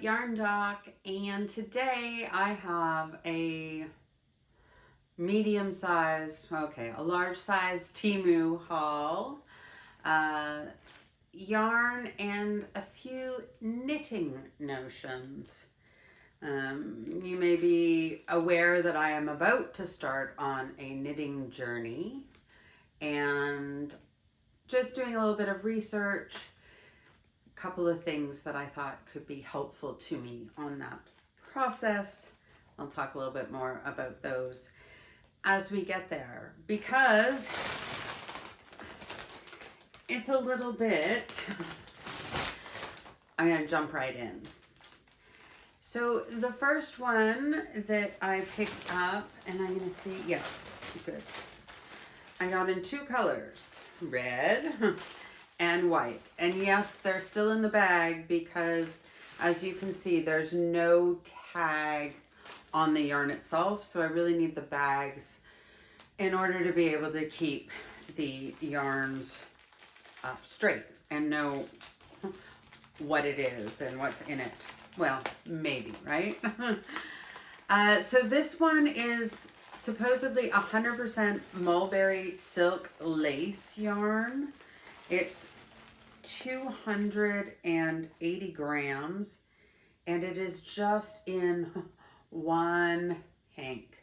Yarn Doc, and today I have a a large size Temu haul, yarn and a few knitting notions. You may be aware that I am about to start on a knitting journey and just doing a little bit of research. Couple of things that I thought could be helpful to me on that process. I'll talk a little bit more about those as we get there, because it's a little bit, I'm going to jump right in. So the first one that I picked up, and I'm going to see, yeah, good. I got in two colors, red and white. And yes, they're still in the bag because, as you can see, there's no tag on the yarn itself. So I really need the bags in order to be able to keep the yarns straight and know what it is and what's in it. Well, maybe, right? So this one is supposedly 100% Mulberry silk lace yarn. It's 280 grams, and it is just in one hank.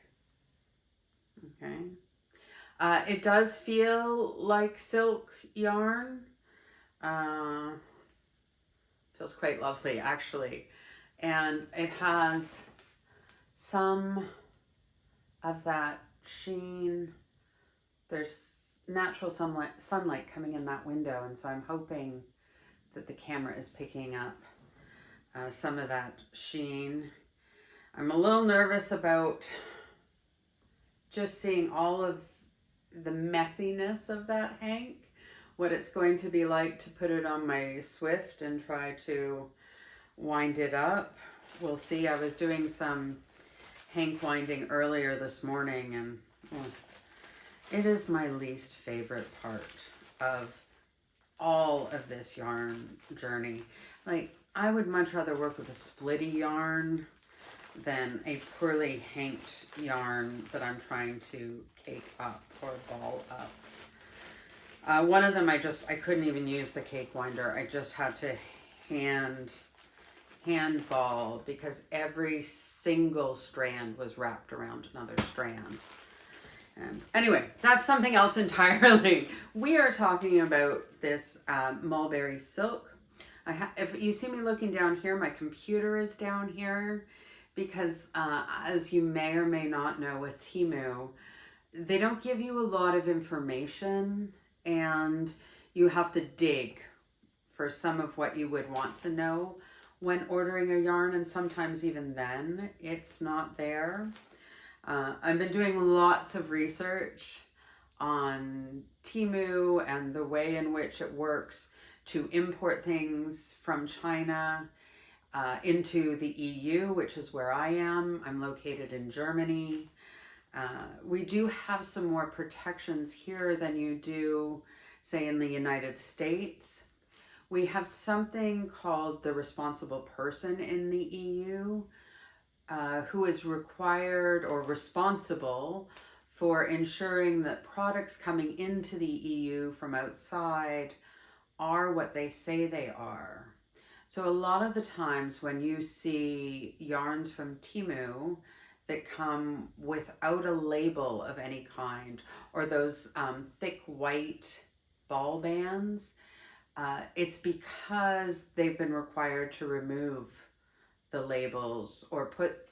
Okay. It does feel like silk yarn. Feels quite lovely, actually. And it has some of that sheen. There's natural sunlight coming in that window, and so I'm hoping that the camera is picking up some of that sheen. I'm a little nervous about just seeing all of the messiness of that hank, what it's going to be like to put it on my Swift and try to wind it up. We'll see. I was doing some hank winding earlier this morning, and it is my least favorite part of all of this yarn journey. Like, I would much rather work with a splitty yarn than a poorly hanked yarn that I'm trying to cake up or ball up. One of them I couldn't even use the cake winder. I just had to hand ball because every single strand was wrapped around another strand. And anyway, that's something else entirely. We are talking about this Mulberry silk. If you see me looking down here, my computer is down here because as you may or may not know with Temu, they don't give you a lot of information, and you have to dig for some of what you would want to know when ordering a yarn, and sometimes even then it's not there. I've been doing lots of research on Temu and the way in which it works to import things from China into the EU, which is where I am. I'm located in Germany. We do have some more protections here than you do, say, in the United States. We have something called the responsible person in the EU, who is required or responsible for ensuring that products coming into the EU from outside are what they say they are. So a lot of the times when you see yarns from Temu that come without a label of any kind, or those thick white ball bands, it's because they've been required to remove the labels or put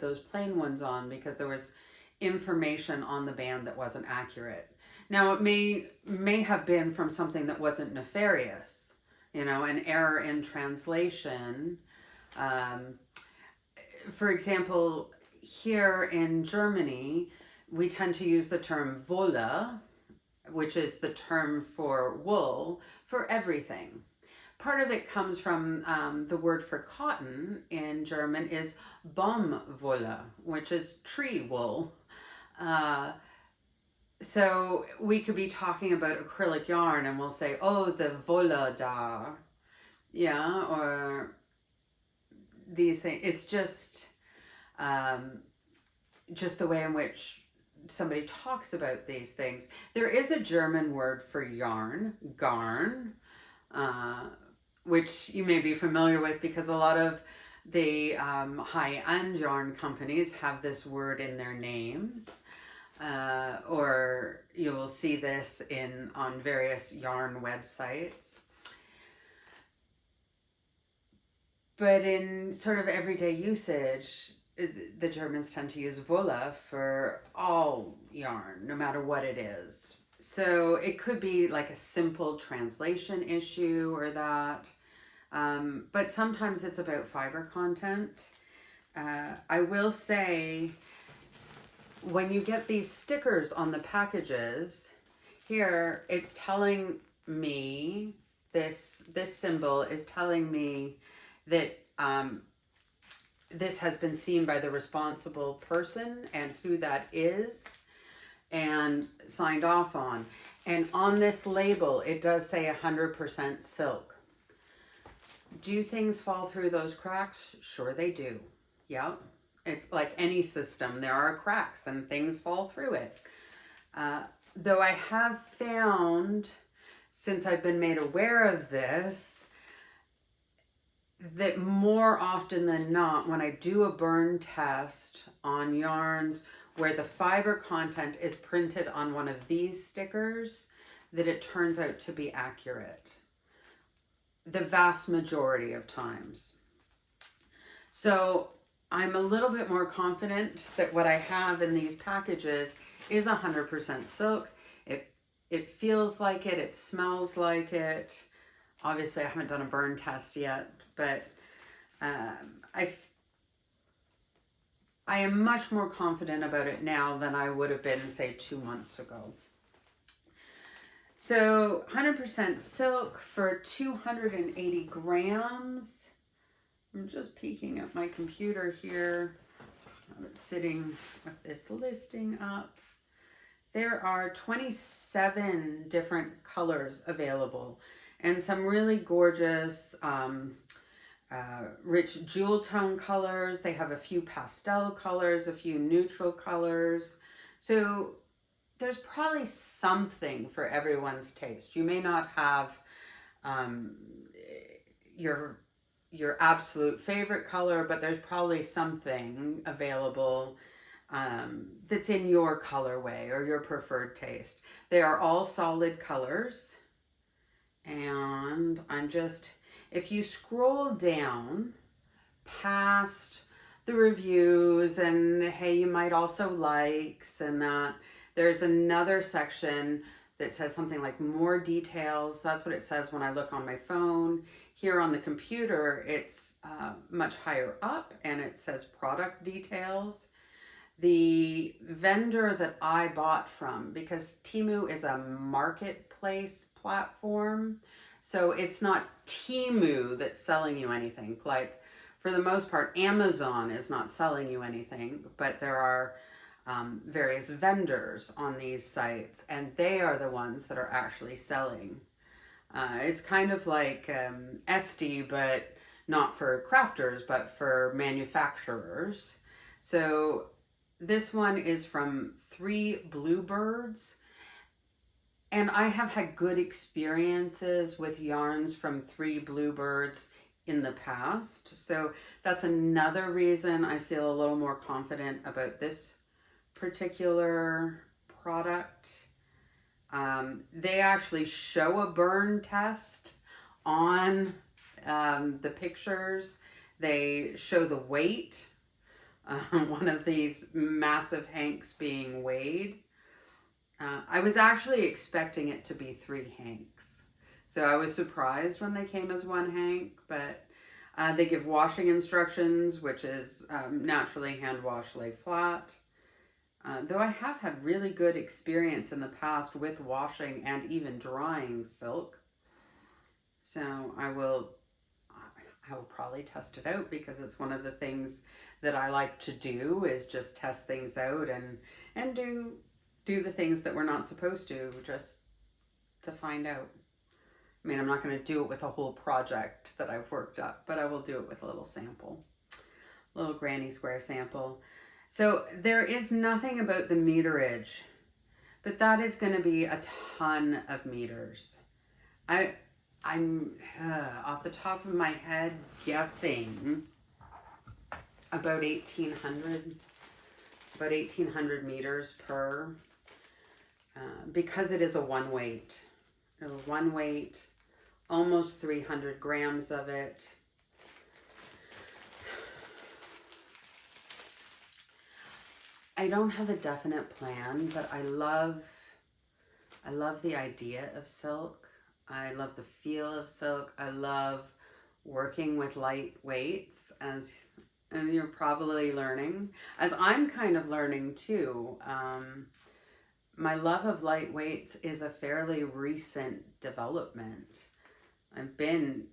those plain ones on because there was information on the band that wasn't accurate. Now, it may have been from something that wasn't nefarious, an error in translation. For example, here in Germany, we tend to use the term Wolle, which is the term for wool, for everything. Part of it comes from the word for cotton in German is Baumwolle, which is tree wool. So we could be talking about acrylic yarn and we'll say, oh, the Wolle da. Yeah, or these things. It's just the way in which somebody talks about these things. There is a German word for yarn, garn, which you may be familiar with because a lot of the high-end yarn companies have this word in their names. Or you will see this on various yarn websites. But in sort of everyday usage, the Germans tend to use Wolle for all yarn, no matter what it is. So it could be like a simple translation issue or that. But sometimes it's about fiber content. I will say, when you get these stickers on the packages, here it's telling me, this symbol is telling me that this has been seen by the responsible person and who that is and signed off on. And on this label, it does say 100% silk. Do things fall through those cracks? Sure they do. Yep. It's like any system. There are cracks and things fall through it. Though I have found, since I've been made aware of this, that more often than not, when I do a burn test on yarns where the fiber content is printed on one of these stickers, that it turns out to be accurate. The vast majority of times. So I'm a little bit more confident that what I have in these packages is 100% silk. It feels like it, it smells like it. Obviously I haven't done a burn test yet, but I am much more confident about it now than I would have been, say, 2 months ago. So 100% silk for 280 grams. I'm just peeking at my computer here. I'm sitting with this listing up. There are 27 different colors available and some really gorgeous rich jewel tone colors. They have a few pastel colors, a few neutral colors. So there's probably something for everyone's taste. You may not have your absolute favorite color, but there's probably something available that's in your colorway or your preferred taste. They are all solid colors. And if you scroll down past the reviews and hey, you might also likes and that, there's another section that says something like more details. That's what it says when I look on my phone. Here on the computer, it's much higher up and it says product details. The vendor that I bought from, because Temu is a marketplace platform, so it's not Temu that's selling you anything. Like, for the most part, Amazon is not selling you anything, but there are various vendors on these sites, and they are the ones that are actually selling. It's kind of like Etsy, but not for crafters, but for manufacturers. So this one is from 3 Bluebirds, and I have had good experiences with yarns from 3 Bluebirds in the past. So that's another reason I feel a little more confident about this particular product. They actually show a burn test on the pictures. They show the weight. One of these massive hanks being weighed. I was actually expecting it to be 3 hanks. So I was surprised when they came as 1 hank, but they give washing instructions, which is naturally hand wash, lay flat. Though I have had really good experience in the past with washing and even drying silk. So I will probably test it out because it's one of the things that I like to do, is just test things out and do the things that we're not supposed to, just to find out. I mean, I'm not going to do it with a whole project that I've worked up, but I will do it with a little sample. little granny square sample. So there is nothing about the meterage, but that is going to be a ton of meters. I'm off the top of my head guessing about 1800 meters per, because it is a one weight. One weight, almost 300 grams of it. I don't have a definite plan, but I love the idea of silk. I love the feel of silk. I love working with light weights, as you're probably learning, as I'm kind of learning too. My love of light weights is a fairly recent development. I've been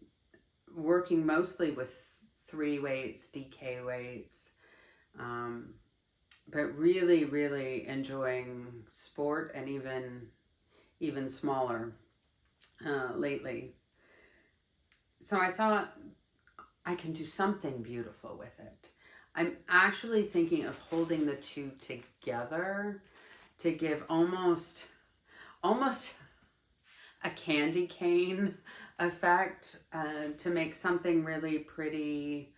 working mostly with 3 weights, DK weights, but really, really enjoying sport and even smaller lately. So I thought I can do something beautiful with it. I'm actually thinking of holding the two together to give almost a candy cane effect, to make something really pretty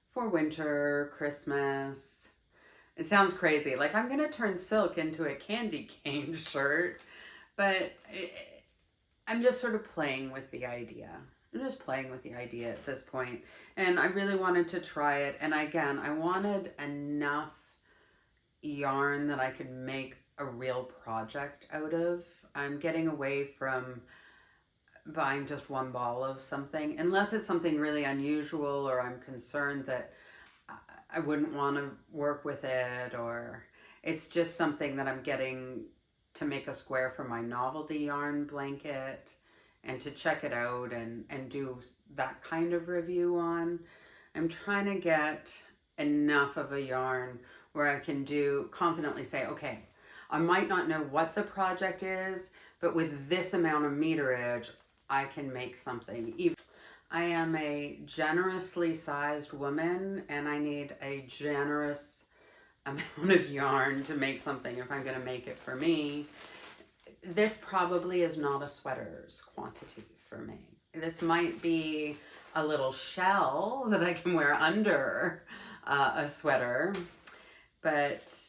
for winter, Christmas. It sounds crazy, like I'm gonna turn silk into a candy cane shirt, but I'm just sort of playing with the idea. I'm just playing with the idea at this point. And I really wanted to try it. And again, I wanted enough yarn that I could make a real project out of. I'm getting away from buying just one ball of something, unless it's something really unusual or I'm concerned that I wouldn't want to work with it, or it's just something that I'm getting to make a square for my novelty yarn blanket and to check it out and do that kind of review on. I'm trying to get enough of a yarn where I can confidently say, okay, I might not know what the project is, but with this amount of meterage, I can make something. I am a generously sized woman and I need a generous amount of yarn to make something if I'm going to make it for me. This probably is not a sweater's quantity for me. This might be a little shell that I can wear under a sweater, but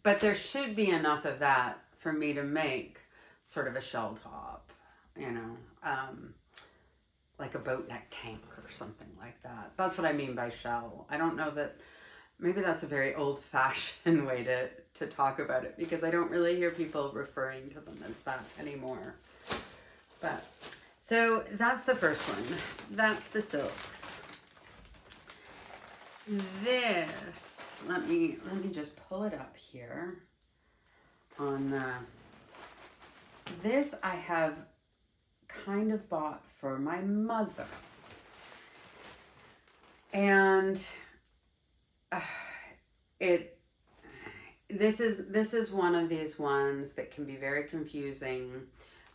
there should be enough of that for me to make sort of a shell top, you know, like a boat neck tank or something like that. That's what I mean by shell. I don't know that, maybe that's a very old-fashioned way to talk about it, because I don't really hear people referring to them as that anymore. But, so that's the first one. That's the silks. This, let me just pull it up here. This I have kind of bought for my mother. And this is one of these ones that can be very confusing,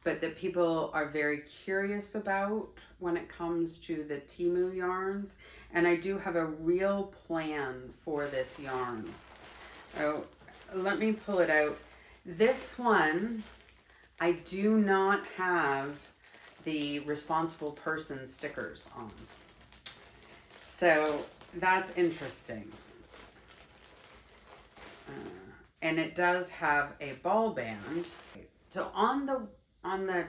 but that people are very curious about when it comes to the Temu yarns. And I do have a real plan for this yarn. Oh, let me pull it out. This one, I do not have the responsible person stickers on. So that's interesting. And it does have a ball band. So on the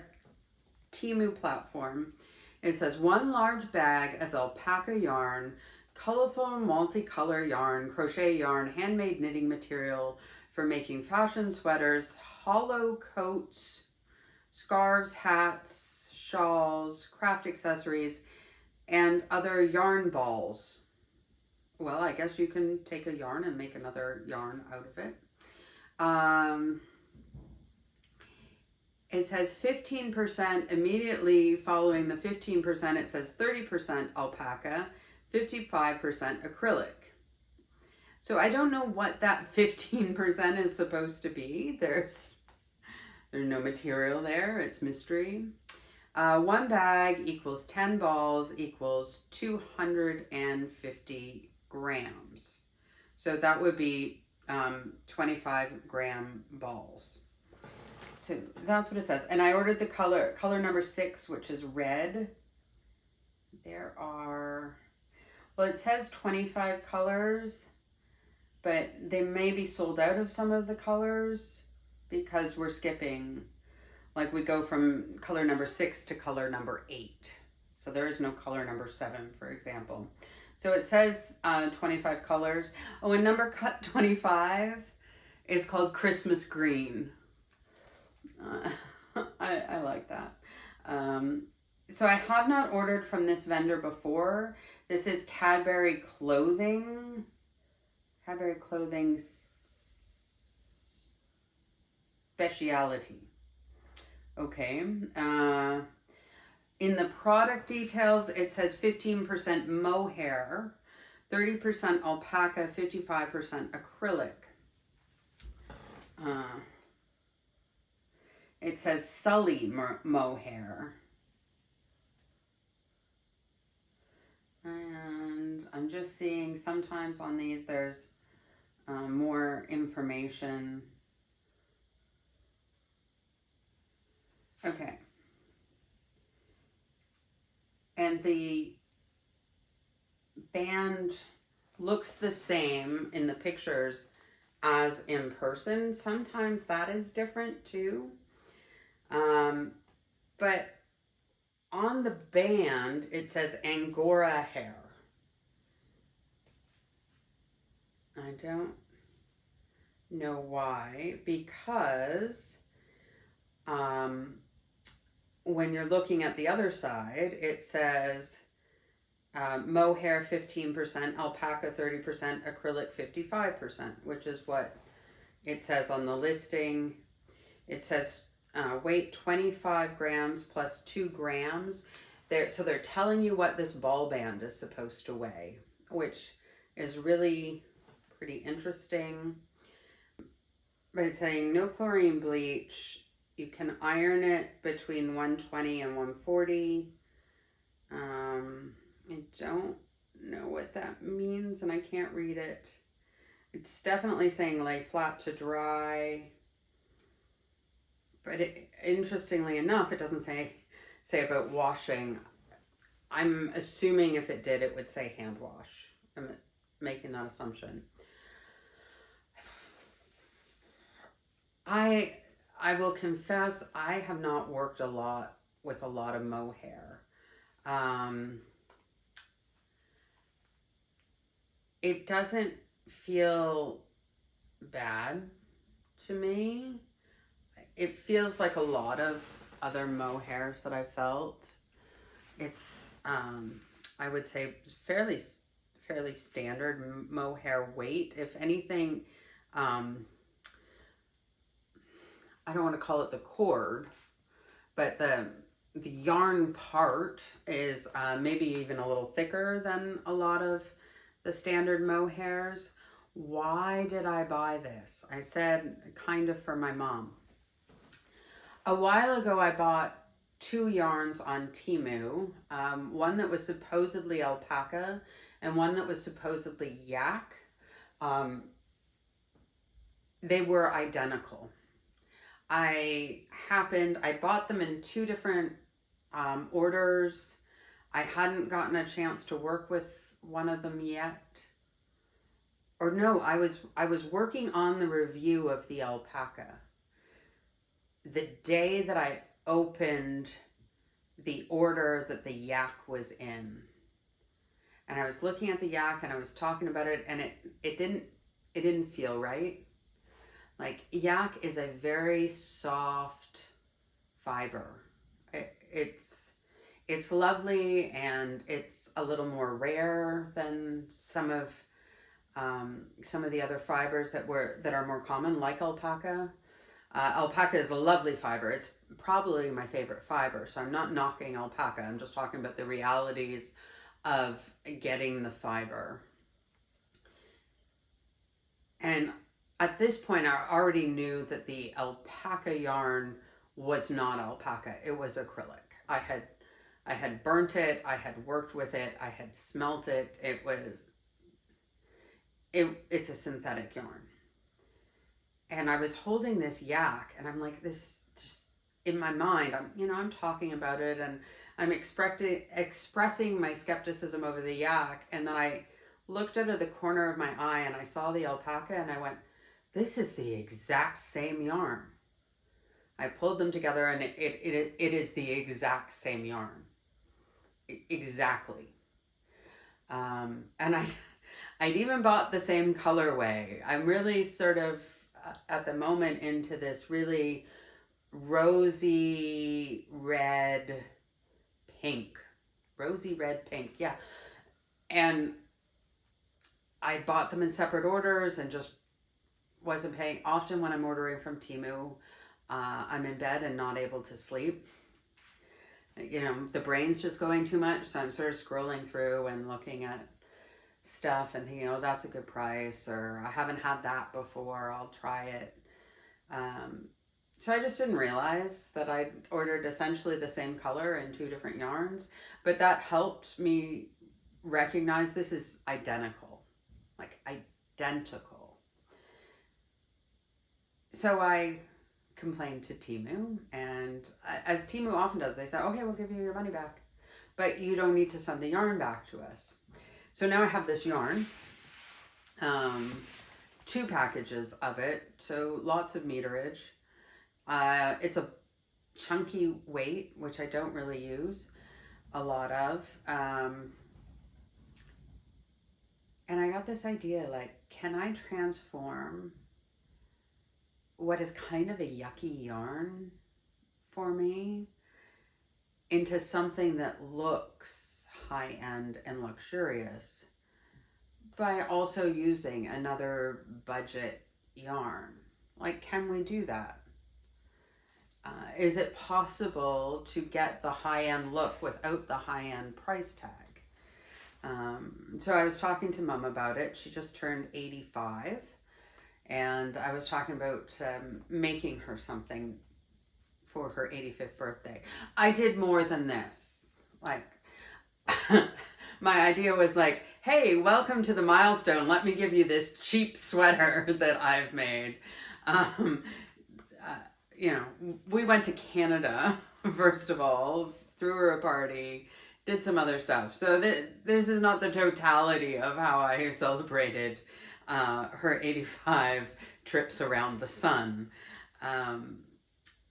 Temu platform, it says 1 large bag of alpaca yarn, colorful multicolor yarn, crochet yarn, handmade knitting material for making fashion sweaters, hollow coats, scarves, hats, shawls, craft accessories, and other yarn balls. Well, I guess you can take a yarn and make another yarn out of it. It says 15%. Immediately following the 15%, it says 30% alpaca, 55% acrylic. So I don't know what that 15% is supposed to be. There's no material there. It's mystery. 1 bag equals 10 balls equals 250 grams. So that would be 25-gram balls. So that's what it says. And I ordered the color number 6, which is red. There are, well, it says 25 colors, but they may be sold out of some of the colors because we're skipping, like we go from color number 6 to color number 8. So there is no color number 7, for example. So it says 25 colors. Oh, and number 25 is called Christmas Green. I like that. So I have not ordered from this vendor before. This is Cadbury Clothing. Cadbury Clothing Speciality. Okay. In the product details, it says 15% mohair, 30% alpaca, 55% acrylic. It says Sully mohair. And I'm just seeing sometimes on these there's more information. Okay. And the band looks the same in the pictures as in person. Sometimes that is different too. But on the band, it says Angora hair. I don't know why, because when you're looking at the other side, it says mohair 15%, alpaca 30%, acrylic 55%, which is what it says on the listing. It says weight 25 grams plus 2 grams. So they're telling you what this ball band is supposed to weigh, which is really pretty interesting. But it's saying no chlorine bleach. You can iron it between 120 and 140. I don't know what that means, and I can't read it. It's definitely saying lay flat to dry. But interestingly enough, it doesn't say about washing. I'm assuming if it did, it would say hand wash. I'm making that assumption. I will confess, I have not worked a lot with a lot of mohair. It doesn't feel bad to me. It feels like a lot of other mohairs that I felt. It's, I would say, fairly standard mohair weight. If anything, I don't want to call it the cord, but the yarn part is maybe even a little thicker than a lot of the standard mohairs. Why did I buy this? I said kind of for my mom. A while ago, I bought 2 yarns on Temu, one that was supposedly alpaca and one that was supposedly yak. They were identical. I bought them in 2 different orders. I hadn't gotten a chance to work with one of them yet. Or no, I was working on the review of the alpaca the day that I opened the order that the yak was in. And I was looking at the yak and I was talking about it, and it didn't feel right. Like, yak is a very soft fiber. It's lovely, and it's a little more rare than some of the other fibers that are more common, like alpaca. Alpaca is a lovely fiber. It's probably my favorite fiber, so I'm not knocking alpaca. I'm just talking about the realities of getting the fiber. And at this point, I already knew that the alpaca yarn was not alpaca. It was acrylic. I had burnt it. I had worked with it. I had smelt it. It was it's a synthetic yarn. And I was holding this yak, and I'm like, this just in my mind, I'm talking about it, and I'm expressing my skepticism over the yak. And then I looked out of the corner of my eye and I saw the alpaca, and I went, this is the exact same yarn. I pulled them together, and it is the exact same yarn. Exactly. And I'd even bought the same colorway. I'm really sort of at the moment into this really rosy red pink. Yeah. And I bought them in separate orders and just wasn't paying. Often when I'm ordering from Temu, I'm in bed and not able to sleep. The brain's just going too much, so I'm sort of scrolling through and looking at stuff and thinking, oh, that's a good price, or I haven't had that before, I'll try it. So I just didn't realize that I'd ordered essentially the same color in 2 different yarns, but that helped me recognize this is identical, like identical. So I complained to Temu, and as Temu often does, they say, okay, we'll give you your money back, but you don't need to send the yarn back to us. So now I have this yarn, 2 packages of it, so lots of meterage. It's a chunky weight, which I don't really use a lot of. And I got this idea, like, can I transform what is kind of a yucky yarn for me into something that looks high-end and luxurious by also using another budget yarn? Like, can we do that? Is it possible to get the high-end look without the high-end price tag? So I was talking to Mom about it. She just turned 85, and I was talking about making her something for her 85th birthday. I did more than this. Like, my idea was like, hey, welcome to the milestone. Let me give you this cheap sweater that I've made. We went to Canada, first of all, threw her a party, did some other stuff. So this is not the totality of how I celebrated her 85 trips around the sun.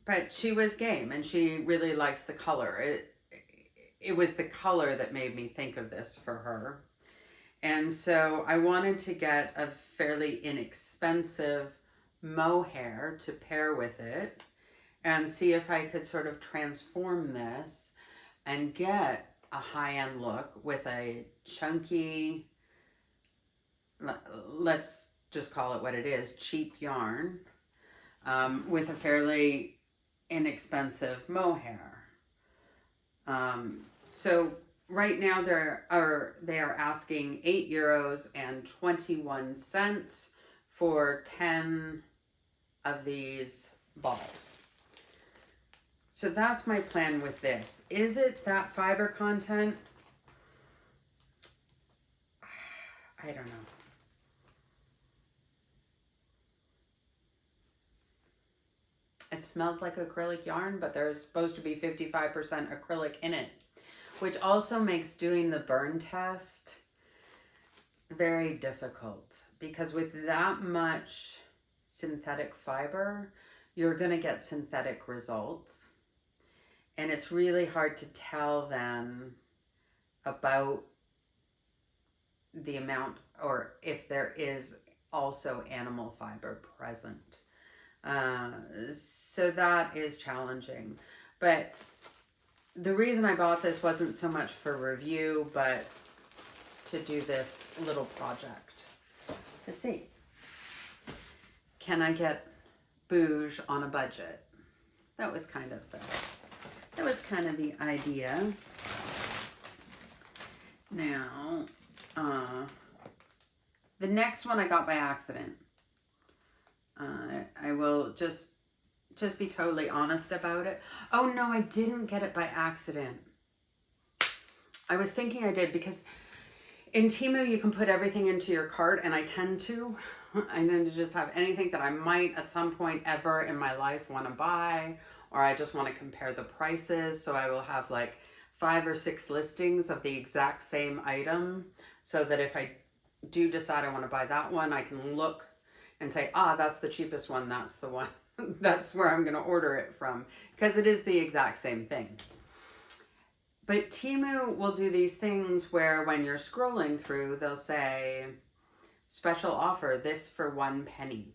But she was game, and she really likes the color. It was the color that made me think of this for her. And so I wanted to get a fairly inexpensive mohair to pair with it and see if I could sort of transform this and get a high-end look with a chunky, let's just call it what it is, cheap yarn, with a fairly inexpensive mohair. So right now they are asking €8 and 21 cents for 10 of these balls. So that's my plan with this. Is it that fiber content? I don't know. It smells like acrylic yarn, but there's supposed to be 55% acrylic in it, which also makes doing the burn test very difficult, because with that much synthetic fiber, you're going to get synthetic results. And it's really hard to tell then about the amount, or if there is also animal fiber present. So that is challenging. But the reason I bought this wasn't so much for review, but to do this little project. To see, can I get bouge on a budget? That was kind of the idea. Now, the next one I got by accident. I will just be totally honest about it. Oh no, I didn't get it by accident. I was thinking I did, because In Temu, you can put everything into your cart, and I tend to. I tend to just have anything that I might at some point ever in my life want to buy, or I just want to compare the prices. So I will have like 5 or 6 listings of the exact same item, so that if I do decide I want to buy that one, I can look and say, ah, that's the cheapest one. That's the one. That's where I'm going to order it from, because it is the exact same thing. But Temu will do these things where when you're scrolling through, they'll say, special offer, this for 1 penny.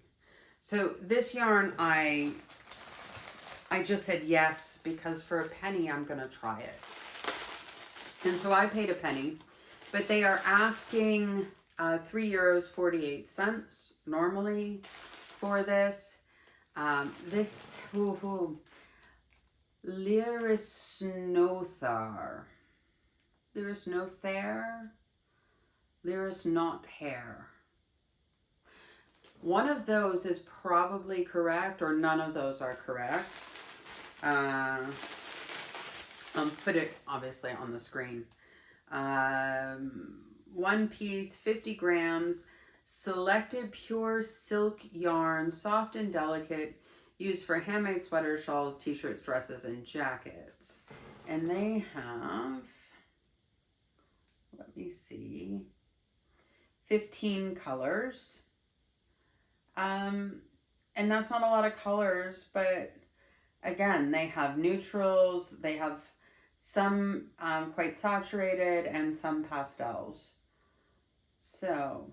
So this yarn, I just said yes, because for a penny, I'm going to try it. And so I paid a penny, but they are asking €3.48 normally for this. Lyrisnothar. Lyris not hair. One of those is probably correct, or none of those are correct. I'll put it obviously on the screen. 1 piece, 50 grams, selected pure silk yarn, soft and delicate, used for handmade sweaters, shawls, t-shirts, dresses, and jackets. And they have, let me see, 15 colors. And that's not a lot of colors, but again, they have neutrals, they have some quite saturated, and some pastels. So,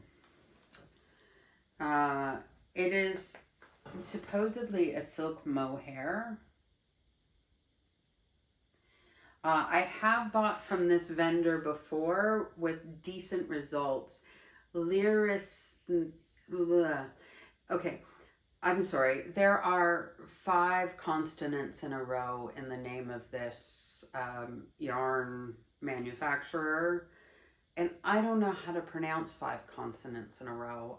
it is supposedly a silk mohair. I have bought from this vendor before with decent results. Lyris, okay, I'm sorry. There are 5 consonants in a row in the name of this yarn manufacturer. And I don't know how to pronounce 5 consonants in a row.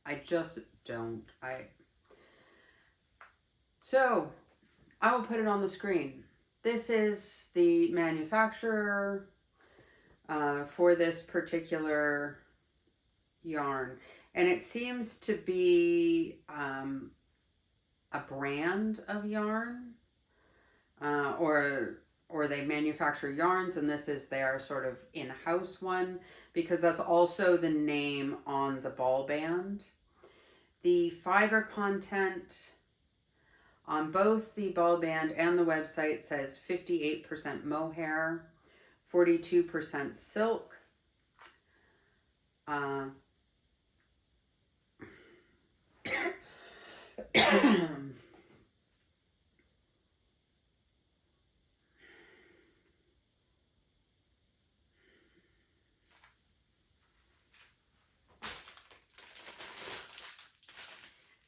I just don't. So, I will put it on the screen. This is the manufacturer for this particular yarn. And it seems to be a brand of yarn, or they manufacture yarns, and this is their sort of in-house one, because that's also the name on the ball band. The fiber content on both the ball band and the website says 58% mohair, 42% silk.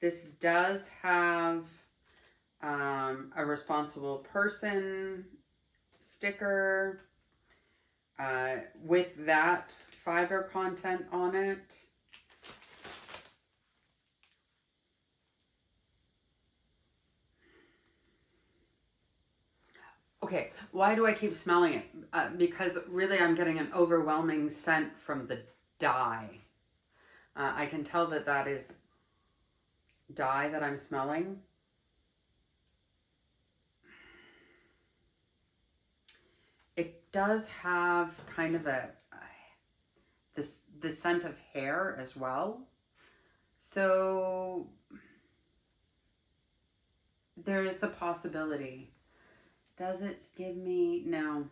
This does have a responsible person sticker with that fiber content on it. Okay, why do I keep smelling it? Because really I'm getting an overwhelming scent from the dye. I can tell that that is dye that I'm smelling. It does have kind of the scent of hair as well. So there is the possibility. Does it give me, no.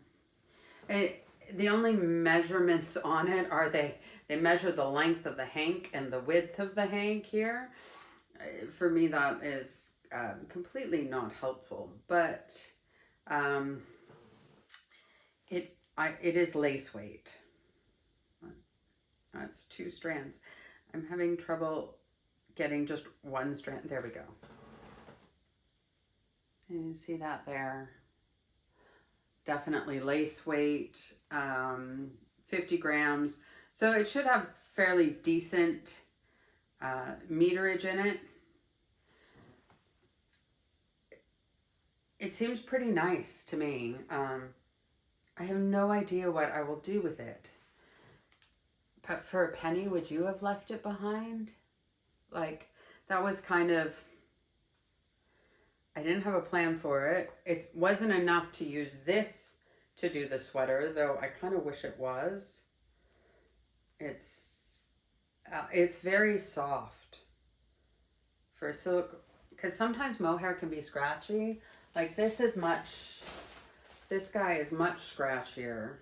The only measurements on it are they measure the length of the hank and the width of the hank here. For me, that is completely not helpful, but it is lace weight. That's 2 strands. I'm having trouble getting just 1 strand. There we go. You see that there? Definitely lace weight, 50 grams. So it should have fairly decent meterage in it. It seems pretty nice to me. I have no idea what I will do with it. But for a penny, would you have left it behind? Like, that was kind of, I didn't have a plan for it. It wasn't enough to use this to do the sweater, though I kind of wish it was. It's very soft for silk, because sometimes mohair can be scratchy. Like this guy is much scratchier.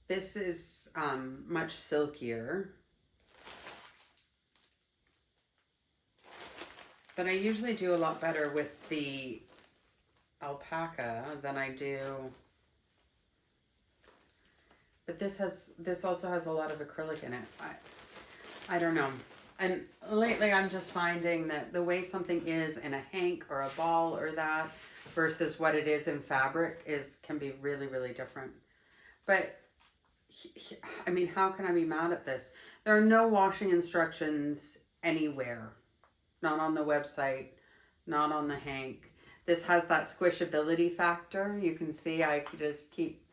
This is much silkier. But I usually do a lot better with the alpaca than I do. But this also has a lot of acrylic in it. I don't know. And lately I'm just finding that the way something is in a hank or a ball or that versus what it is in fabric can be really, really different. But I mean, how can I be mad at this? There are no washing instructions anywhere. Not on the website, not on the hank. This has that squishability factor. You can see I just keep,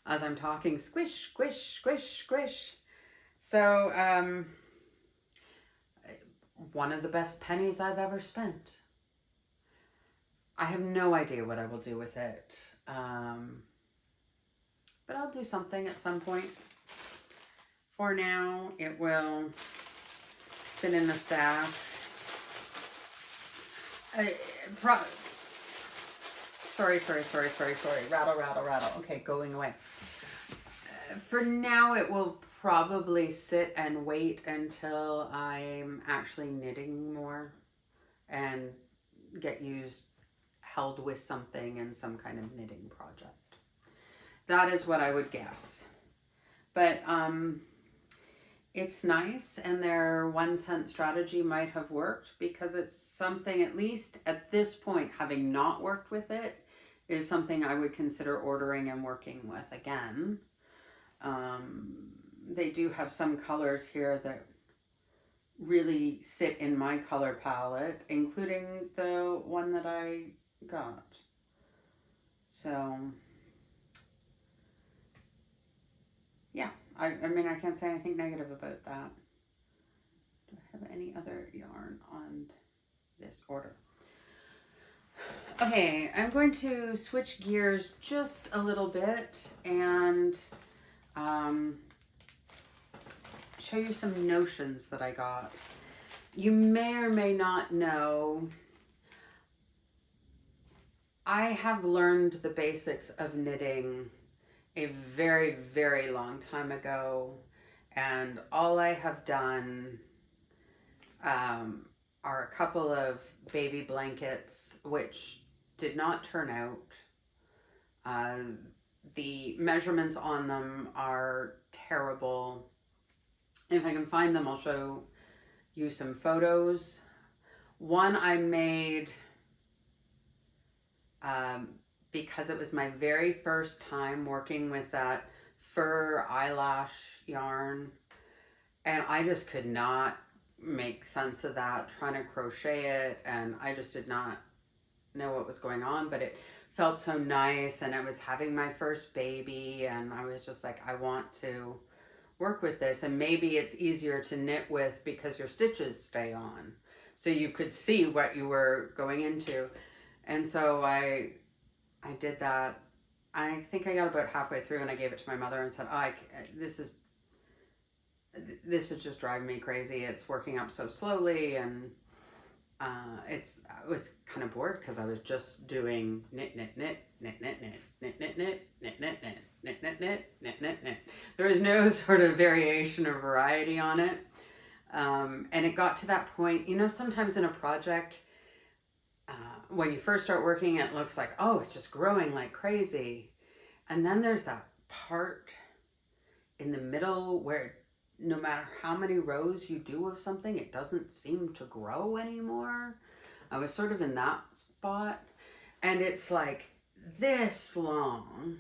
as I'm talking, squish, squish, squish, squish. So, one of the best pennies I've ever spent. I have no idea what I will do with it. But I'll do something at some point. For now, it will sit in the stash. Sorry. Rattle. Okay, going away. For now, it will probably sit and wait until I'm actually knitting more and get held with something in some kind of knitting project. That is what I would guess. But it's nice, and their 1 cent strategy might have worked because it's something, at least at this point, having not worked with it, is something I would consider ordering and working with again. They do have some colors here that really sit in my color palette, including the one that I got. So, yeah, I mean, I can't say anything negative about that. Do I have any other yarn on this order? Okay, I'm going to switch gears just a little bit and show you some notions that I got. You may or may not know, I have learned the basics of knitting a very, very long time ago, and all I have done are a couple of baby blankets, which did not turn out. The measurements on them are terrible. If I can find them, I'll show you some photos. One I made because it was my very first time working with that fur eyelash yarn, and I just could not make sense of that, trying to crochet it, and I just did not know what was going on, but it felt so nice, and I was having my first baby, and I was just like, I want to work with this, and maybe it's easier to knit with because your stitches stay on, so you could see what you were going into. And so I did that. I think I got about halfway through and I gave it to my mother and said, this is just driving me crazy. It's working up so slowly, and I was kind of bored because I was just doing knit. There was no sort of variation or variety on it. And it got to that point, sometimes in a project, when you first start working, it looks like, oh, it's just growing like crazy. And then there's that part in the middle where no matter how many rows you do of something, it doesn't seem to grow anymore. I was sort of in that spot. And it's like this long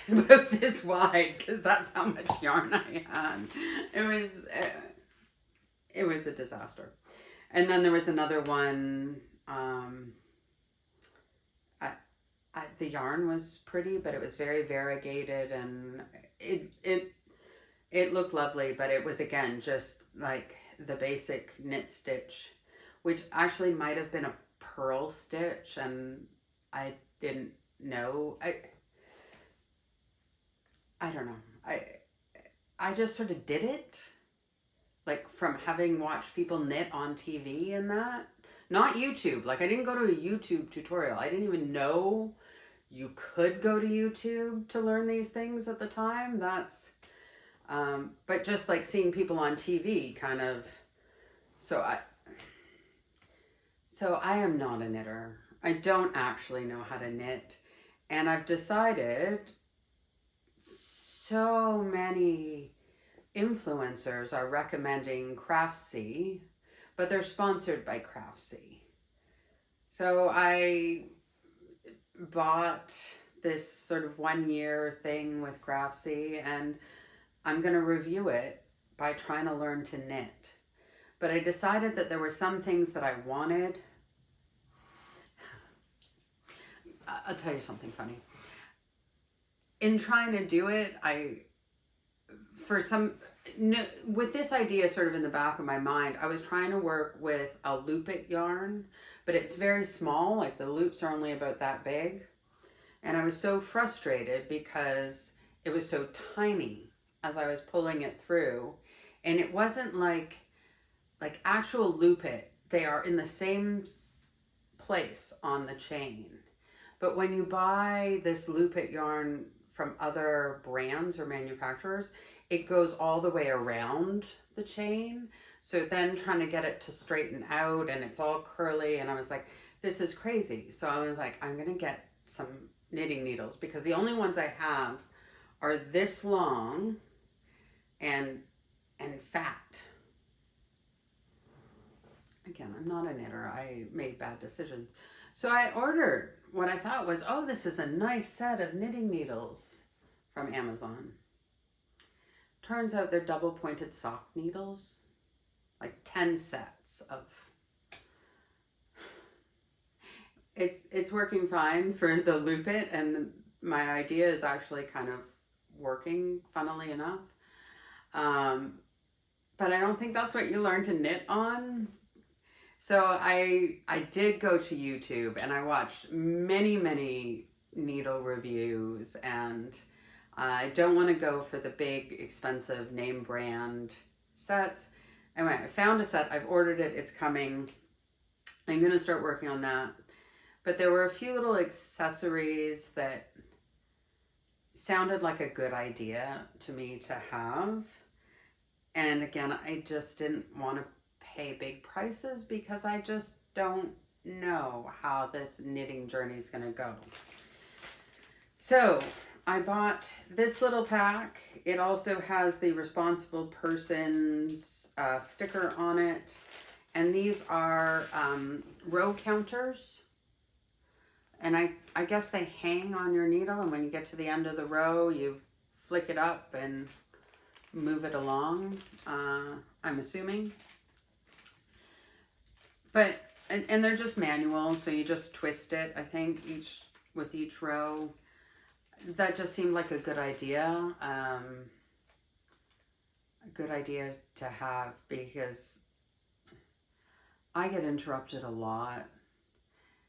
and about this wide, because that's how much yarn I had. It was a disaster. And then there was another one. The yarn was pretty, but it was very variegated, and it It looked lovely, but it was again just like the basic knit stitch, which actually might have been a purl stitch, and I didn't know. I don't know. I just sort of did it, like from having watched people knit on TV and that. Not YouTube. Like I didn't go to a YouTube tutorial. I didn't even know you could go to YouTube to learn these things at the time. But just like seeing people on TV kind of, so I am not a knitter. I don't actually know how to knit. And I've decided so many influencers are recommending Craftsy, but they're sponsored by Craftsy. So I bought this sort of 1 year thing with Craftsy, and I'm going to review it by trying to learn to knit. But I decided that there were some things that I wanted. I'll tell you something funny. In trying to do it, with this idea sort of in the back of my mind, I was trying to work with a loop it yarn, but it's very small, like the loops are only about that big. And I was so frustrated because it was so tiny as I was pulling it through. And it wasn't like actual loop it. They are in the same place on the chain. But when you buy this loop it yarn from other brands or manufacturers, it goes all the way around the chain. So then trying to get it to straighten out, and it's all curly, and I was like, this is crazy. So I was like, I'm gonna get some knitting needles, because the only ones I have are this long and fat. Again, I'm not a knitter. I made bad decisions. So I ordered what I thought was, oh, this is a nice set of knitting needles from Amazon. Turns out they're double pointed sock needles, like 10 sets of. It's working fine for the loop it, and my idea is actually kind of working, funnily enough. But I don't think that's what you learn to knit on. So I did go to YouTube, and I watched many needle reviews, and I don't want to go for the big expensive name brand sets. Anyway, I found a set. I've ordered it. It's coming. I'm going to start working on that. But there were a few little accessories that sounded like a good idea to me to have. And again, I just didn't want to pay big prices because I just don't know how this knitting journey is going to go. So I bought this little pack. It also has the responsible person's sticker on it. And these are row counters. And I guess they hang on your needle, and when you get to the end of the row, you flick it up and move it along, I'm assuming. But, and they're just manual, so you just twist it, I think, with each row. That just seemed like a good idea. A good idea to have, because I get interrupted a lot.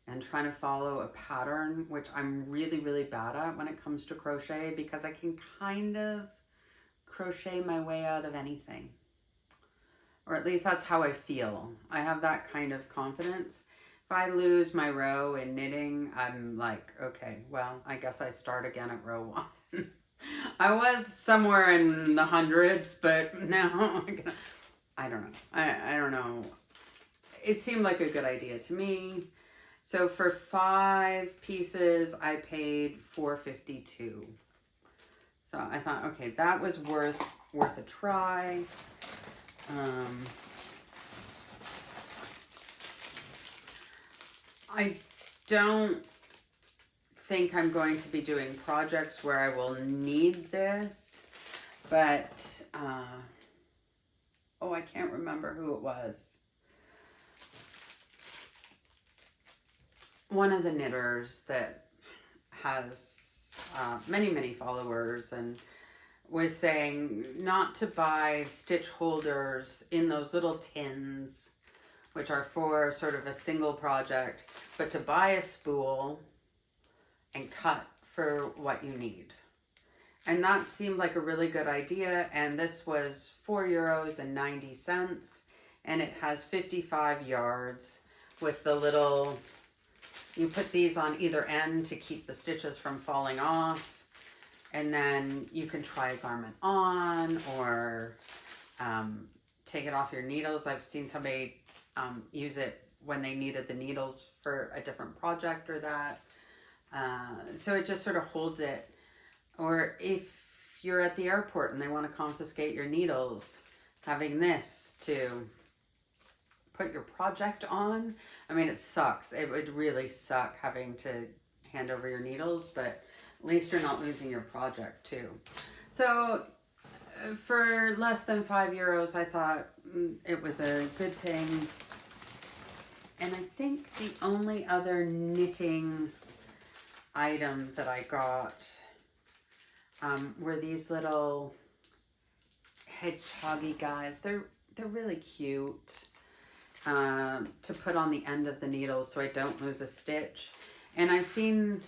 And trying to follow a pattern, which I'm really bad at when it comes to crochet, because I can kind of crochet my way out of anything. Or at least that's how I feel. I have that kind of confidence. If I lose my row in knitting, I'm like, okay, well, I guess I start again at row 1. I was somewhere in the hundreds, but now I don't know. I don't know. It seemed like a good idea to me. So for 5 pieces, I paid $4.52. So I thought, okay, that was worth a try. I don't think I'm going to be doing projects where I will need this, but oh, I can't remember who it was. One of the knitters that has many followers and was saying not to buy stitch holders in those little tins, which are for sort of a single project, but to buy a spool and cut for what you need. And that seemed like a really good idea. And this was €4.90. And it has 55 yards with the little, you put these on either end to keep the stitches from falling off. And then you can try a garment on or take it off your needles. I've seen somebody use it when they needed the needles for a different project or that. So it just sort of holds it. Or if you're at the airport and they want to confiscate your needles, having this to put your project on. I mean, it sucks. It would really suck having to hand over your needles, but at least you're not losing your project too. So for less than €5, I thought it was a good thing. And I think the only other knitting item that I got were these little hedgehoggy guys. They're really cute to put on the end of the needles so I don't lose a stitch. And I've seen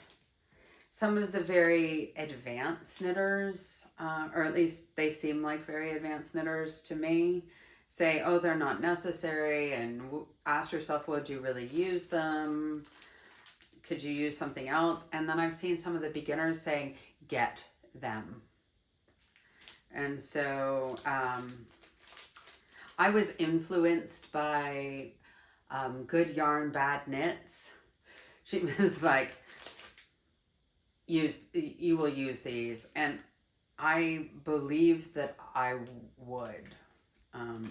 some of the very advanced knitters, or at least they seem like very advanced knitters to me, say, oh, they're not necessary, and ask yourself, would you really use them? Could you use something else? And then I've seen some of the beginners saying, get them. And so I was influenced by Good Yarn Bad Knits. She was like, you will use these. And I believe that I would. And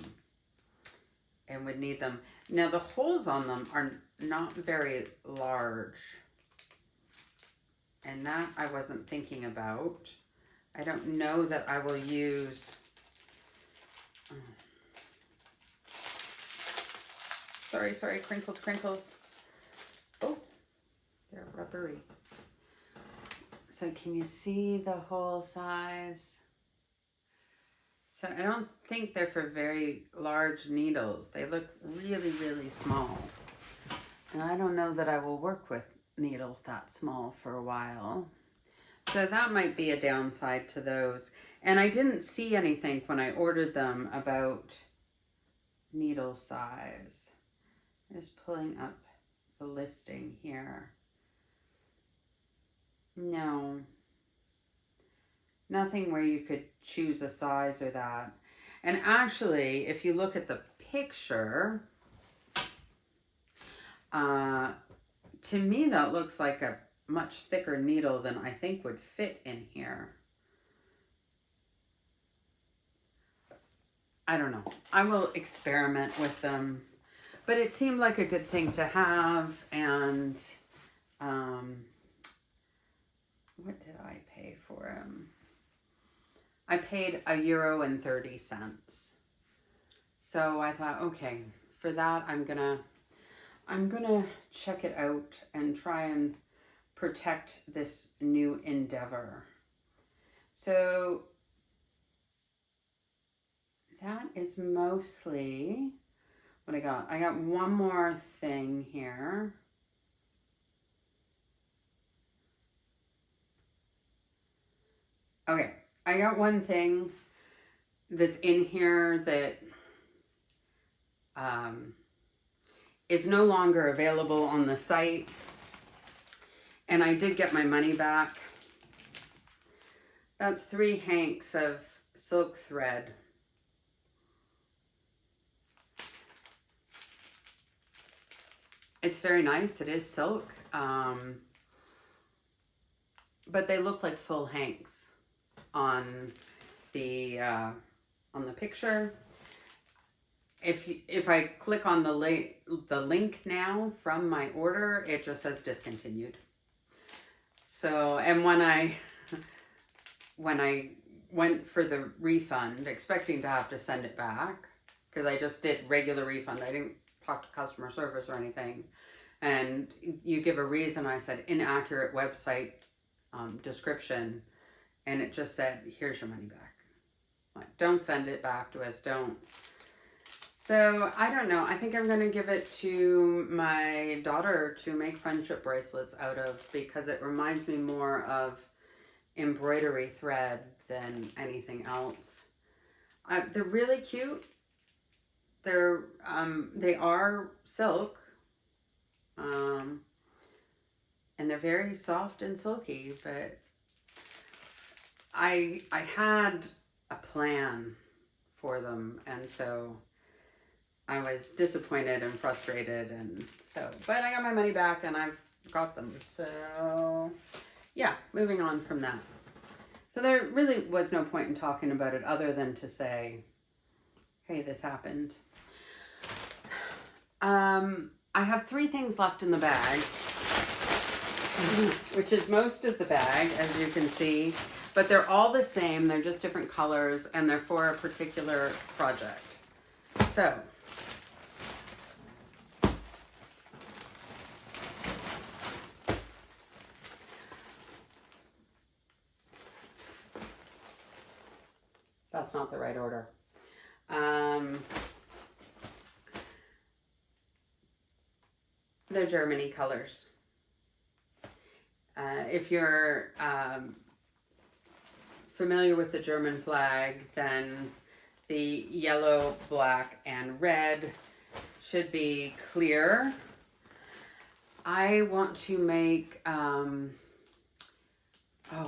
would need them. Now the holes on them are not very large. And that I wasn't thinking about. I don't know that I will use... Sorry, crinkles. Oh, they're rubbery. So can you see the hole size? So I don't think they're for very large needles. They look really, really small. And I don't know that I will work with needles that small for a while. So that might be a downside to those. And I didn't see anything when I ordered them about needle size. I'm just pulling up the listing here. No. Nothing where you could choose a size or that. And actually, if you look at the picture, to me that looks like a much thicker needle than I think would fit in here. I don't know. I will experiment with them. But it seemed like a good thing to have. And what did I pay for them? I paid €1.30. So I thought, okay, for that I'm gonna check it out and try and protect this new endeavor. So that is mostly what I got. I got one more thing here. Okay, I got one thing that's in here that is no longer available on the site. And I did get my money back. That's 3 hanks of silk thread. It's very nice. It is silk. But they look like full hanks on the picture. If I click on the link now from my order, it just says discontinued. So, and when I went for the refund, expecting to have to send it back, because I just did regular refund, I didn't talk to customer service or anything, and you give a reason, I said inaccurate website description, and it just said, here's your money back. Like, don't send it back to us, don't. So, I don't know. I think I'm going to give it to my daughter to make friendship bracelets out of, because it reminds me more of embroidery thread than anything else. They're really cute. They are silk. And they're very soft and silky, but I had a plan for them, and so I was disappointed and frustrated, and so, but I got my money back and I've got them. So yeah, moving on from that. So there really was no point in talking about it other than to say, hey, this happened. I have 3 things left in the bag, which is most of the bag, as you can see, but they're all the same. They're just different colors, and they're for a particular project. So, that's not the right order. They're Germany colors. If you're familiar with the German flag, then the yellow, black, and red should be clear. I want to make,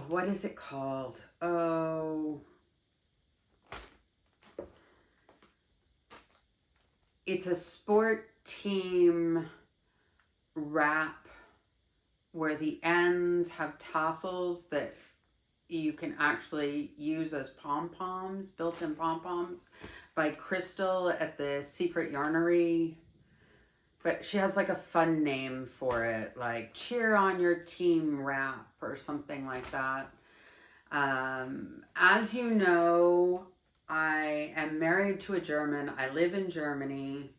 what is it called? It's a sport team wrap where the ends have tassels that you can actually use as pom-poms, built-in pom-poms, by Crystal at the Secret Yarnery. But she has like a fun name for it, like Cheer on Your Team Wrap or something like that. As you know, I am married to a German. I live in Germany,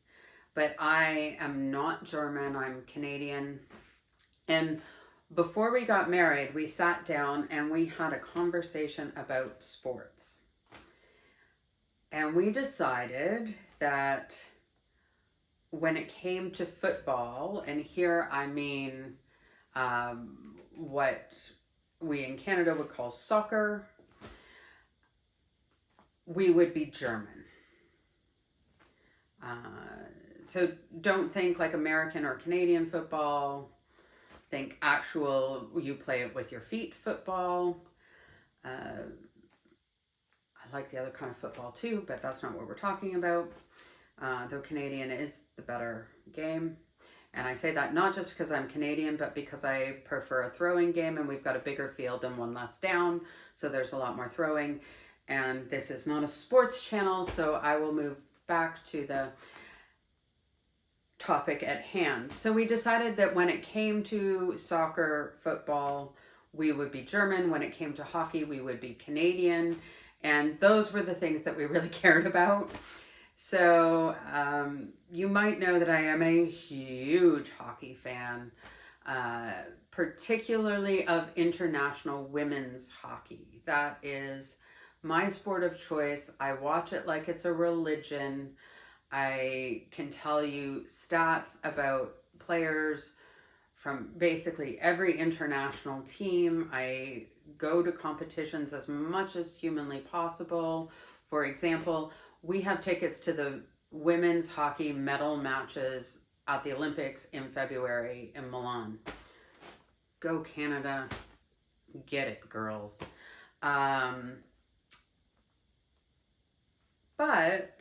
but I am not German. I'm Canadian. And before we got married, we sat down and we had a conversation about sports. And we decided that when it came to football, and here I mean what we in Canada would call soccer, we would be German. So don't think like American or Canadian football. Think actual, you play it with your feet football. I like the other kind of football too, but that's not what we're talking about. Though Canadian is the better game. And I say that not just because I'm Canadian, but because I prefer a throwing game, and we've got a bigger field and one less down, so there's a lot more throwing. And this is not a sports channel, so I will move back to the topic at hand. So we decided that when it came to soccer, football, we would be German. When it came to hockey, we would be Canadian. And those were the things that we really cared about. So you might know that I am a huge hockey fan, particularly of international women's hockey. That is my sport of choice. I watch it like it's a religion. I can tell you stats about players from basically every international team. I go to competitions as much as humanly possible. For example, we have tickets to the women's hockey medal matches at the Olympics in February in Milan. Go Canada. Get it, girls. But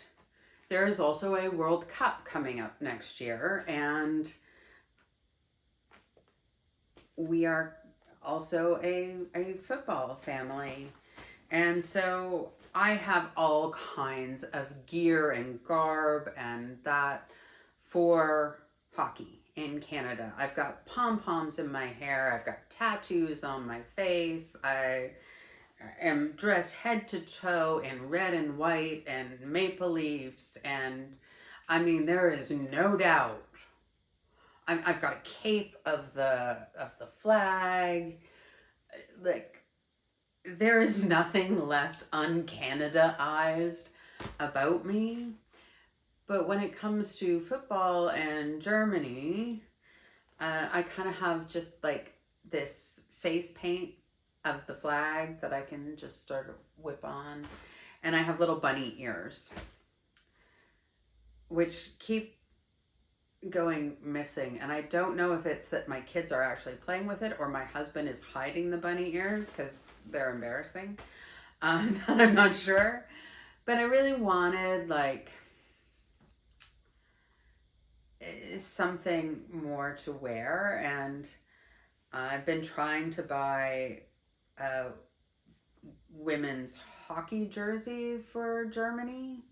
there is also a World Cup coming up next year, and we are also a football family. And so I have all kinds of gear and garb and that for hockey in Canada. I've got pom-poms in my hair. I've got tattoos on my face. I am dressed head to toe in red and white and maple leaves. And I mean, there is no doubt. I've got a cape of the flag. Like, there is nothing left un-Canadaized about me. But when it comes to football and Germany, I kind of have just like this face paint of the flag that I can just sort of whip on. And I have little bunny ears, which keep going missing. And I don't know if it's that my kids are actually playing with it or my husband is hiding the bunny ears because they're embarrassing. That I'm not sure. But I really wanted like something more to wear, and I've been trying to buy a women's hockey jersey for Germany,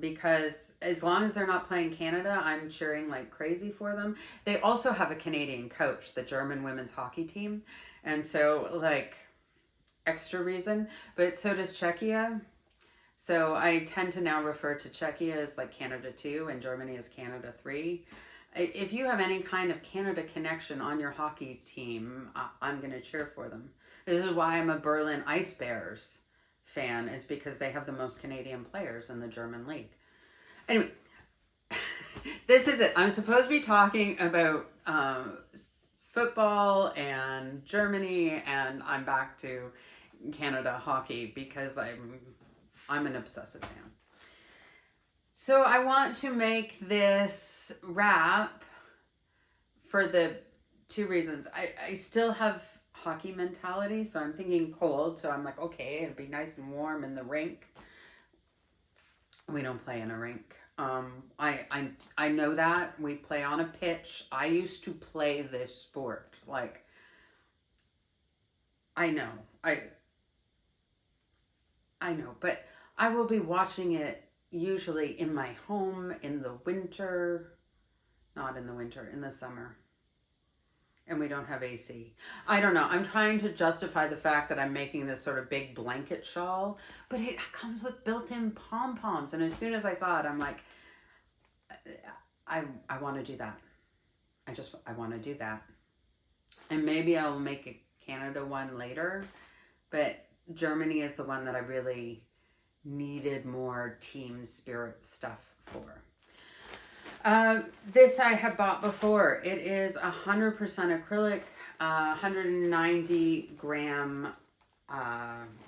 because as long as they're not playing Canada, I'm cheering like crazy for them. They also have a Canadian coach, the German women's hockey team, and so like extra reason, but so does Czechia. So I tend to now refer to Czechia as like Canada 2 and Germany as Canada 3. If you have any kind of Canada connection on your hockey team, I'm going to cheer for them. This is why I'm a Berlin Ice Bears fan, is because they have the most Canadian players in the German league. Anyway, this is it. I'm supposed to be talking about football and Germany, and I'm back to Canada hockey because I'm an obsessive fan. So I want to make this wrap for the two reasons. I still have hockey mentality, so I'm thinking cold. So I'm like, okay, it'd be nice and warm in the rink. We don't play in a rink. I know that. We play on a pitch. I used to play this sport. Like, I know, but I will be watching it usually in my home in the winter, not in the winter, in the summer. And we don't have AC. I don't know. I'm trying to justify the fact that I'm making this sort of big blanket shawl, but it comes with built-in pom-poms. And as soon as I saw it, I'm like, I want to do that. I want to do that. And maybe I'll make a Canada one later, but Germany is the one that I really needed more team spirit stuff for. This I have bought before. It is 100% acrylic, 190 gram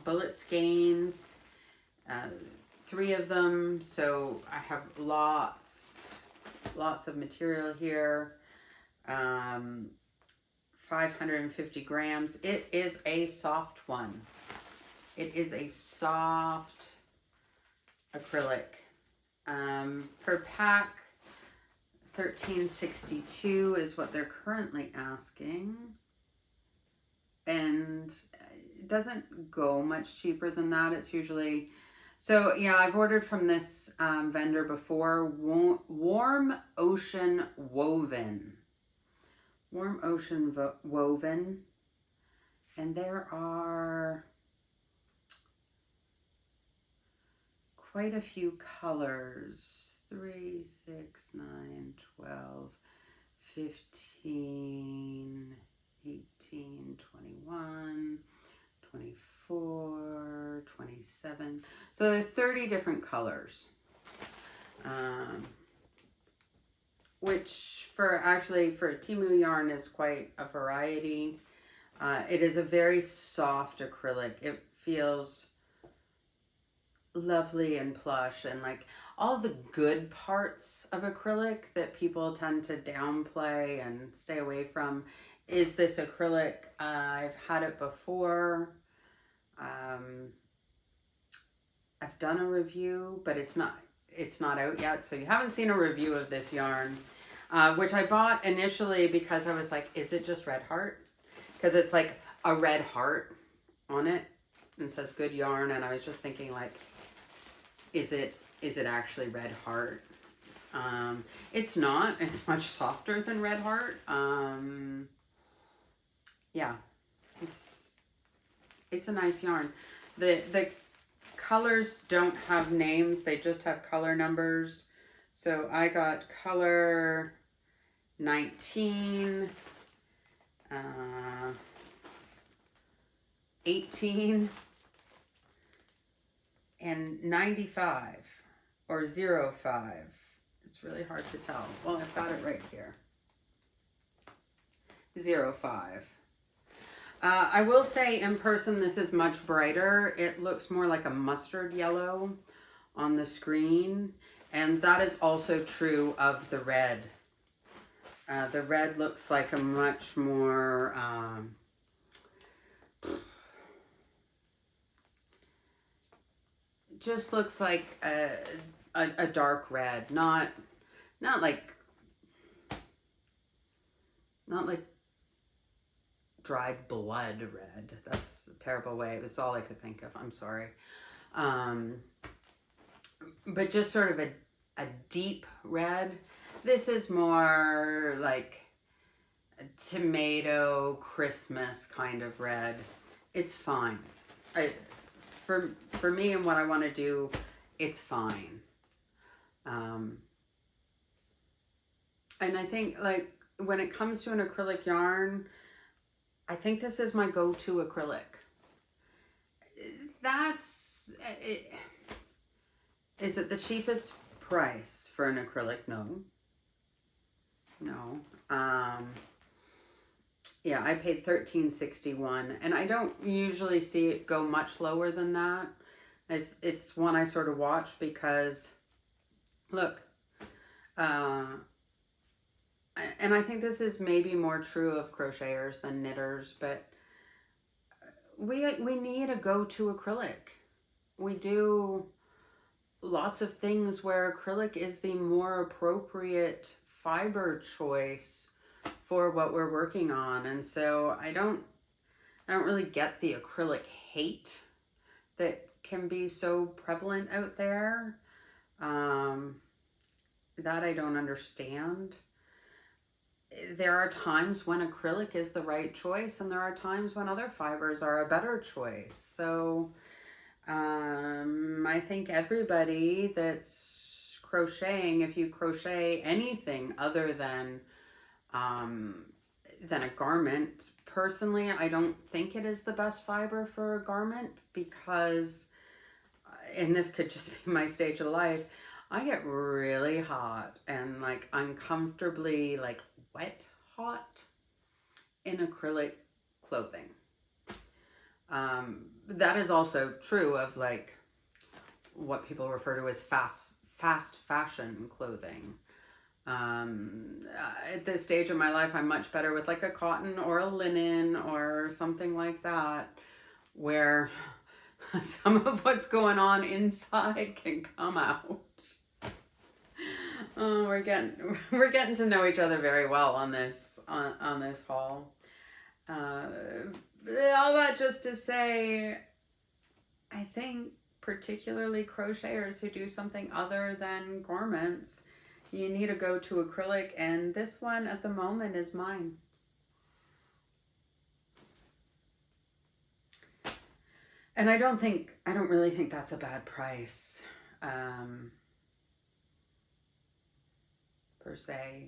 bullet skeins, 3 of them. So I have lots of material here. 550 grams. It is a soft one. It is a soft acrylic. Per pack, $13.62 is what they're currently asking. And it doesn't go much cheaper than that. It's usually... So, yeah, I've ordered from this vendor before. Warm Ocean Woven. Warm Ocean Woven. And there are quite a few colors. 3, 6, 9, 12, 15, 18, 21, 24, 27. So there are 30 different colors. Which for a Temu yarn is quite a variety. It is a very soft acrylic. It feels lovely and plush, and like all the good parts of acrylic that people tend to downplay and stay away from is this acrylic. I've had it before. I've done a review, but it's not out yet, so you haven't seen a review of this yarn, which I bought initially because I was like, is it just red heart? Because it's like a red heart on it and says good yarn, and I was just thinking like, is it actually red heart? It's not. It's much softer than red heart. Yeah, it's a nice yarn. The colors don't have names, they just have color numbers. So I got color 19, 18 and 95 or 05. It's really hard to tell. Well, I've got it right here. 05. I will say in person this is much brighter. It looks more like a mustard yellow on the screen, and that is also true of the red. The red looks like a much more just looks like a dark red, not like dried blood red. That's a terrible way. That's all I could think of. I'm sorry. But just sort of a deep red. This is more like a tomato Christmas kind of red. It's fine. For me and what I want to do, it's fine. And I think, like, when it comes to an acrylic yarn, I think this is my go-to acrylic. That's it. Is it the cheapest price for an acrylic? No. Yeah, I paid $13.61, and I don't usually see it go much lower than that. It's one I sort of watch because, look, and I think this is maybe more true of crocheters than knitters, but we need a go-to acrylic. We do lots of things where acrylic is the more appropriate fiber choice for what we're working on. And so I don't really get the acrylic hate that can be so prevalent out there. That I don't understand. There are times when acrylic is the right choice, and there are times when other fibers are a better choice. So I think everybody that's crocheting, if you crochet anything other than a garment, personally, I don't think it is the best fiber for a garment because, and this could just be my stage of life, I get really hot and like uncomfortably like wet hot in acrylic clothing. That is also true of like what people refer to as fast fashion clothing. At this stage of my life, I'm much better with like a cotton or a linen or something like that, where some of what's going on inside can come out. Oh, we're getting to know each other very well on this haul. All that just to say, I think particularly crocheters who do something other than garments, you need to go to acrylic, and this one at the moment is mine. And I don't really think that's a bad price, per se.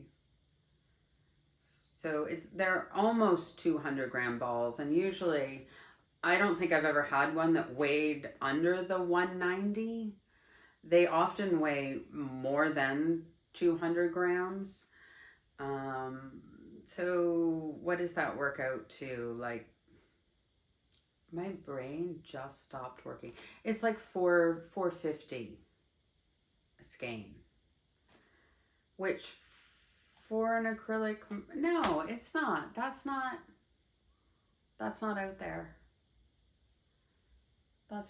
So they're almost 200 gram balls, and usually I don't think I've ever had one that weighed under the 190. They often weigh more than 200 grams. So what does that work out to? Like, my brain just stopped working. It's like $4.50 a skein, which for an acrylic, no, it's not. That's not out there. I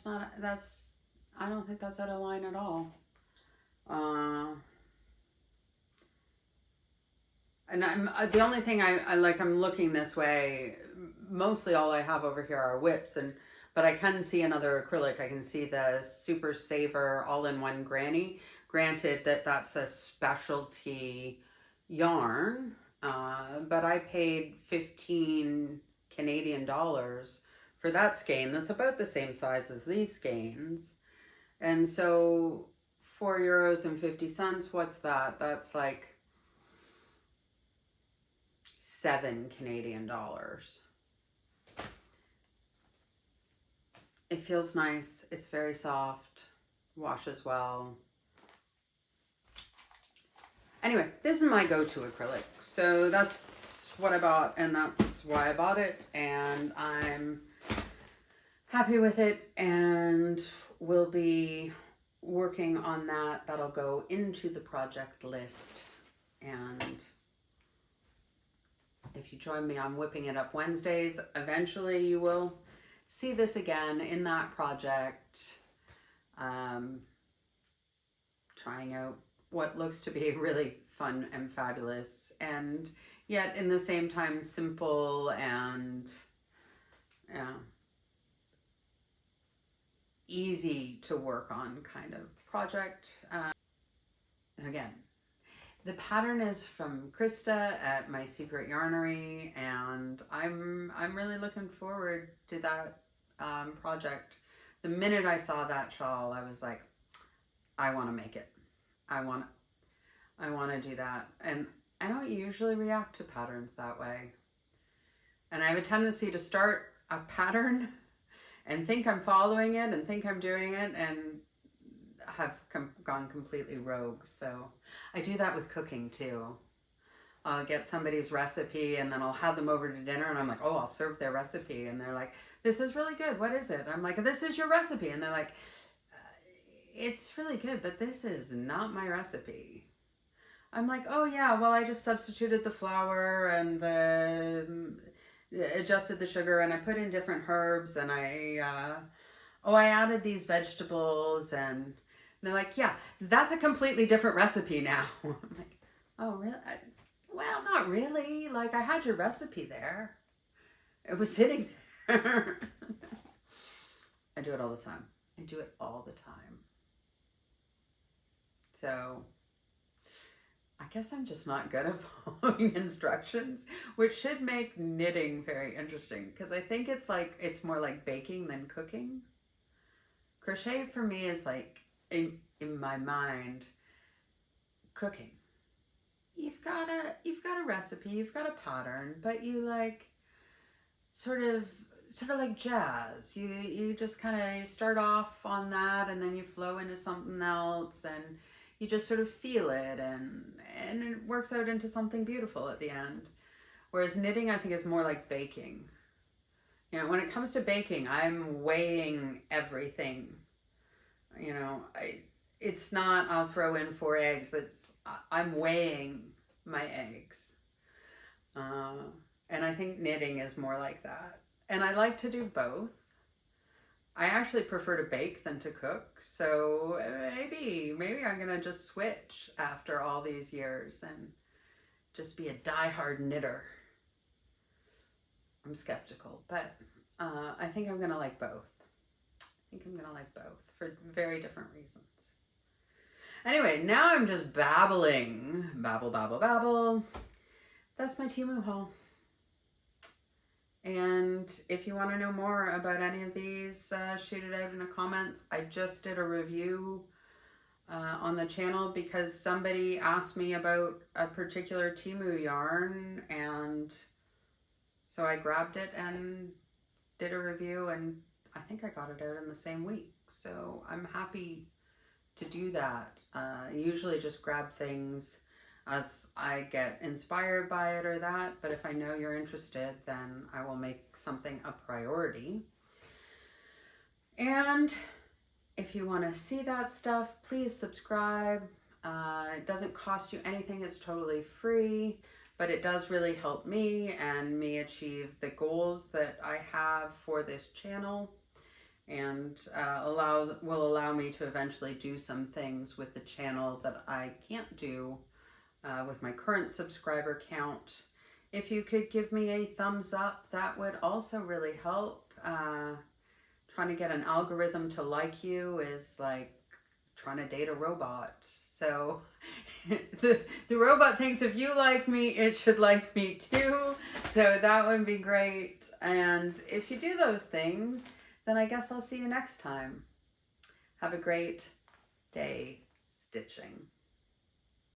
don't think that's out of line at all. And the only thing I like, I'm looking this way, mostly all I have over here are whips, but I can see another acrylic. I can see the Super Saver all-in-one granny. Granted that's a specialty yarn, but I paid 15 Canadian dollars for that skein. That's about the same size as these skeins. And so €4.50, what's that? That's like 7 Canadian dollars. It feels nice. It's very soft, washes well. Anyway, this is my go-to acrylic. So that's what I bought, and that's why I bought it, and I'm happy with it, and we'll be working on that. That'll go into the project list, and if you join me on Whipping It Up Wednesdays, eventually you will see this again in that project, trying out what looks to be really fun and fabulous, and yet in the same time simple and easy to work on kind of project. Again, the pattern is from Krista at My Secret Yarnery, and I'm really looking forward to that project. The minute I saw that shawl, I was like, I want to make it. I want to do that. And I don't usually react to patterns that way. And I have a tendency to start a pattern and think I'm following it and think I'm doing it and have gone completely rogue. So I do that with cooking too. I'll get somebody's recipe and then I'll have them over to dinner and I'm like, oh, I'll serve their recipe. And they're like, this is really good. What is it? I'm like, this is your recipe. And they're like, it's really good, but this is not my recipe. I'm like, oh yeah, well, I just substituted the flour and adjusted the sugar and I put in different herbs and I added these vegetables, and they're like, yeah, that's a completely different recipe now. I'm like, oh really? Well, not really. Like, I had your recipe there. It was sitting there. I do it all the time. I do it all the time. So I guess I'm just not good at following instructions, which should make knitting very interesting, because I think it's more like baking than cooking. Crochet for me is like, in my mind, cooking. You've got a recipe, you've got a pattern, but you like sort of like jazz. You just kind of start off on that and then you flow into something else and you just sort of feel it, and it works out into something beautiful at the end. Whereas knitting, I think, is more like baking. You know, when it comes to baking, I'm weighing everything. You know, it's not, I'll throw in 4 eggs. I'm weighing my eggs. And I think knitting is more like that. And I like to do both. I actually prefer to bake than to cook. So maybe I'm going to just switch after all these years and just be a diehard knitter. I'm skeptical, but I think I'm going to like both. For very different reasons. Anyway, now I'm just babbling. Babble. That's my Temu haul. And if you want to know more about any of these, shoot it out in the comments. I just did a review on the channel because somebody asked me about a particular Temu yarn, and so I grabbed it and did a review, and I think I got it out in the same week. So I'm happy to do that. I usually just grab things as I get inspired by it or that, but if I know you're interested, then I will make something a priority. And if you want to see that stuff, please subscribe. It doesn't cost you anything, it's totally free, but it does really help me and me achieve the goals that I have for this channel, and will allow me to eventually do some things with the channel that I can't do with my current subscriber count. If you could give me a thumbs up, that would also really help. Trying to get an algorithm to like you is like trying to date a robot. So the robot thinks if you like me, it should like me too. So that would be great. And if you do those things, then I guess I'll see you next time. Have a great day stitching.